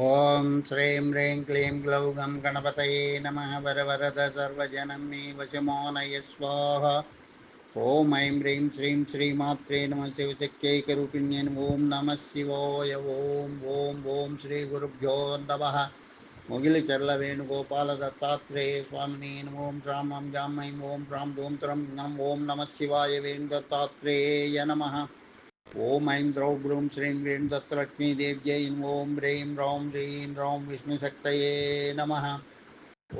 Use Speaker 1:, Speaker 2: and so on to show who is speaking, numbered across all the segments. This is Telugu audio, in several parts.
Speaker 1: ఓం శ్రీం హ్రీం క్లీం గ్లౌ గం గణపతయే నమః వరవరద సర్వజనం మే వశమానయ స్వాహ. ఓం ఐం హ్రీం శ్రీం శ్రీమాత్రే నమః శివశక్త్యైకరూపిణ్యై ఓం నమః శివాయ. ఓం ఓం ఓం శ్రీ గురుభ్యో నమః. ముగిలి చర్ల వేణుగోపాల దత్తాత్రేయ స్వామిని ఓం శ్రాం ఓం జాం ఐం ఓం ప్రాం ధూం త్రం గం ఓం నమః శివాయ వేణు దత్తాత్రేయ నమః. ఓం ఐం ద్రౌ బ్రూం శ్రీం వేణు దత్తలక్ష్మీదేవ్యై ఓం హ్రీం రౌం హ్రీం రౌం విష్ణుశక్తయే నమః.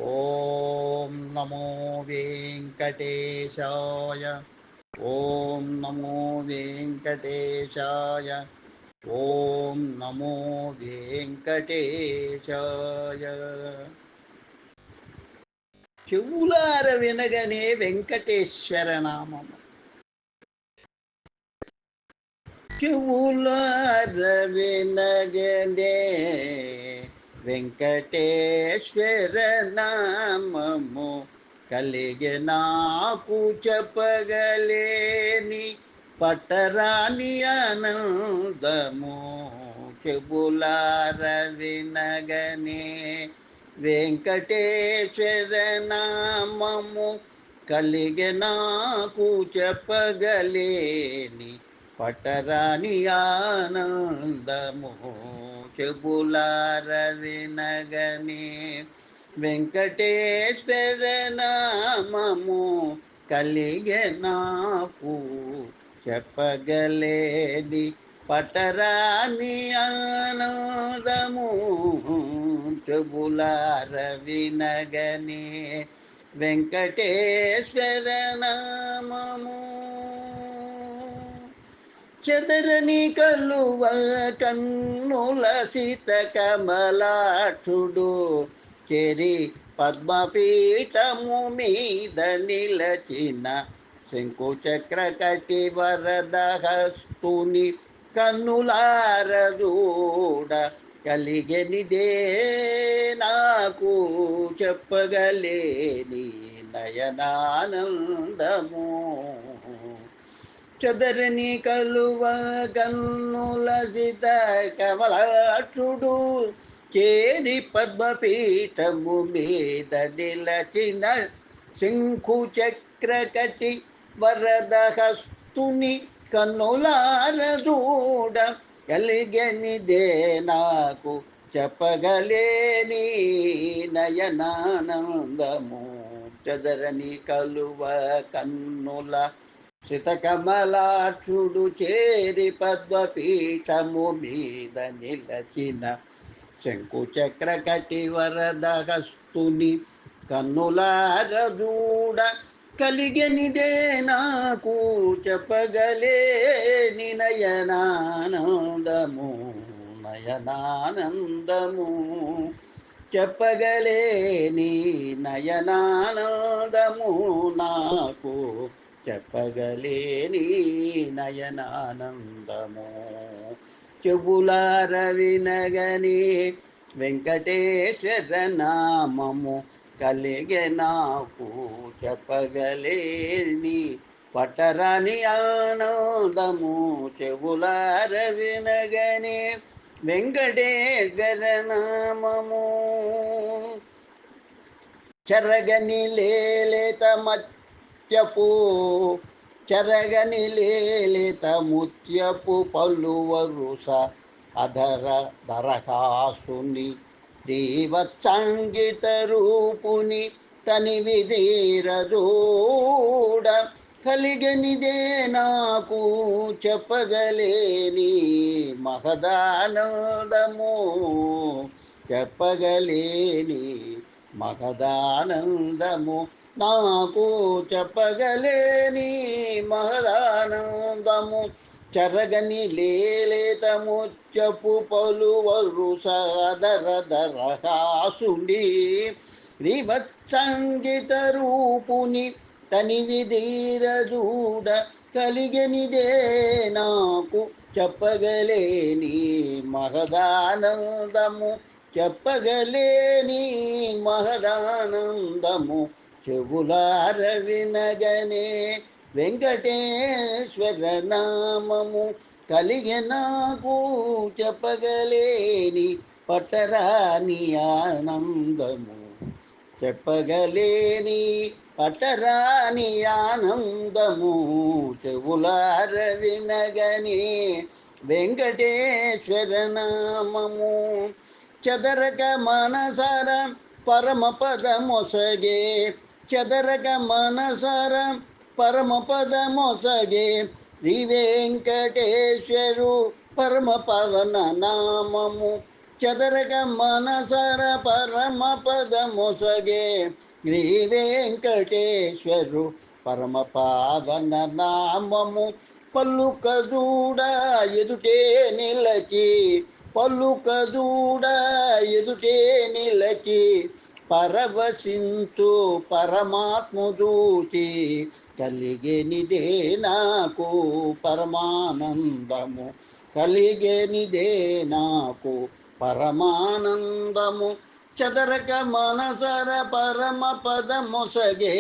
Speaker 1: ఓం నమో వెంకటేశాయ. ఓం నమో వెంకటేశాయ. ఓం నమో వెంకటేశాయ. చెవులార వినగనే వెంకటేశ్వర నామము, చెవులార వినగనే వెంకటేశ్వర నామము, కలిగే నాకు చెప్పగలేని పట్టరాని ఆనందము. చెవులార వినగనే వెంకటేశ్వర నామము, కలిగే నాకు చెప్పగలేని పట్టరాని ఆనందము. చెబులార వినగనే వెంకటేశ్వర నామము, కలిగే నాకు చెప్పగలేని పట్టరాని ఆనందము. చెబులార వినగనే వెంకటేశ్వర నామము. చెదరని కలువ కన్నుల సీత కమలాక్షుడు, చెరి పద్మపీఠము మీద నిలచిన శంకుచక్ర కటి వరదహస్తుని కన్నులార చూడ కలిగెనిదే నాకు చెప్పగలేని నయనానందము. చదరని కలువ కన్నుల సిత కమలాక్షుడు, చేరి పద్మపీఠము మీద నిలచిన శంఖు చక్ర కటి వరదహస్తుని కన్నులార చూడ కలిగనిదే నాకు చెప్పగలేని నయనానందము. చదరని కలువ కన్నుల శితకమలాక్షుడు, చేరి పద్మపీఠము మీద నిలచిన శంకుచక్ర కటి వరదహస్తుని కన్నులార చూడ కలిగనిదే నాకు చెప్పగలేని నయనానందము. నయనానందము చెప్పగలేని నయనానందము, నాకు చెప్పగలేని నయనానందము. చెబులార వినగని వెంకటేశ్వర నామము, కలిగే నాకు చెప్పగలేని పట్టరాని ఆనందము. చెబులార వినగని వెంకటేశ్వర నామము, చెరగని లేలేత ముత్యపు, చెరగని లేలేత ముత్యపు పలువరుస అధర దరహాసుని, శ్రీవత్సాంగిత రూపుని తనివి తీరదూడ కలిగనిదే నాకు చెప్పగలేని మహదానందము. చెప్పగలేని మహదానందము, నాకు చెప్పగలేని మహదానందము. చెరగని లేలేత ముత్యపు పలువరు సాదర దరహాసుని, శ్రీవత్సాంగిత రూపుని తనివి తీరదూడ కలిగనిదే నాకు చెప్పగలేని మహదానందము. చెప్పగలేని మహదానందము. చెవులార వినగనే వెంకటేశ్వర నామము, కలిగే నాకు చెప్పగలేని పట్టరాని ఆనందము చెప్పగలేని పట్టరాని ఆనందము చెవులార వినగని వెంకటేశ్వర నామము చదరక మనసర పరమ పదమొసగే చదరక మనసర పరమ పదమొసగే శ్రీ వెంకటేశ్వరు పరమ పవన నామము చదరక మనసర పరమ పదమొసగే శ్రీ వెంకటేశ్వరు పరమ పావన నామము పల్లుకదూడ ఎదుటే నిలచి పల్లుకదూడ ఎదుటే నిలచి పరవశించు పరమాత్ముదూతి కలిగేనిదే నాకు పరమానందము కలిగేనిదే నాకు పరమానందము చదరక మనసర పరమ పదమొసగే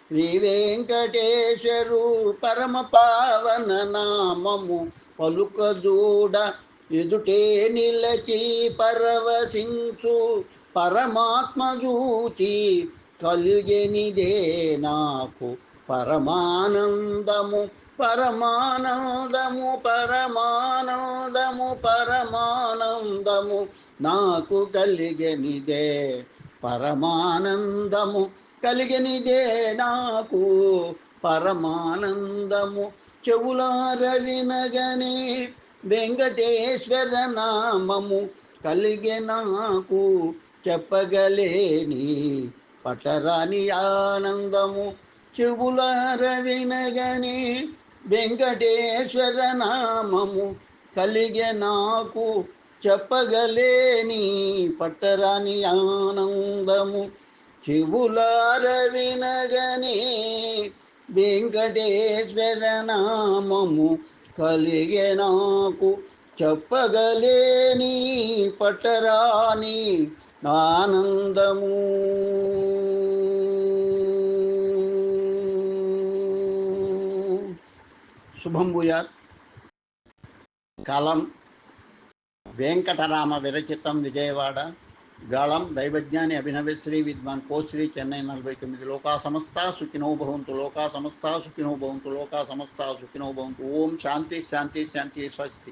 Speaker 1: శ్రీ వెంకటేశ్వరు పరమ పావన నామము పలుకదూడ ఎదుటే నిలచి పరవశించు పరమాత్మజూతి కలిగెనిదే నాకు పరమానందము పరమానందము పరమానందము పరమానందము నాకు కలిగెనిదే పరమానందము కలిగెనిదే నాకు పరమానందము చెవులార వినగని వెంకటేశ్వర నామము కలిగే నాకు చెప్పగలేని పట్టరాని ఆనందము చెవులార వినగని వెంకటేశ్వర నామము కలిగే నాకు చెప్పగలేని పట్టరాని ఆనందము చెవులార వినగని వెంకటేశ్వర నామము కలిగే నాకు చెప్పగలేని పట్టరాని ఆనందము. శుభం భూయాత్. కలం వెంకటరామ విరచితం విజయవాడ. గాళం దైవజ్ఞాని అభినవశ్రీ విద్వాన్ కోశ్రీ చెన్నై 49. లోకా సమస్త సుఖినో భవంతు లోకా సమస్త సుఖినో భవంతు లోకా సమస్త సుఖినో భవంతు. ఓం శాంతి శాంతి శాంతి స్వస్తి.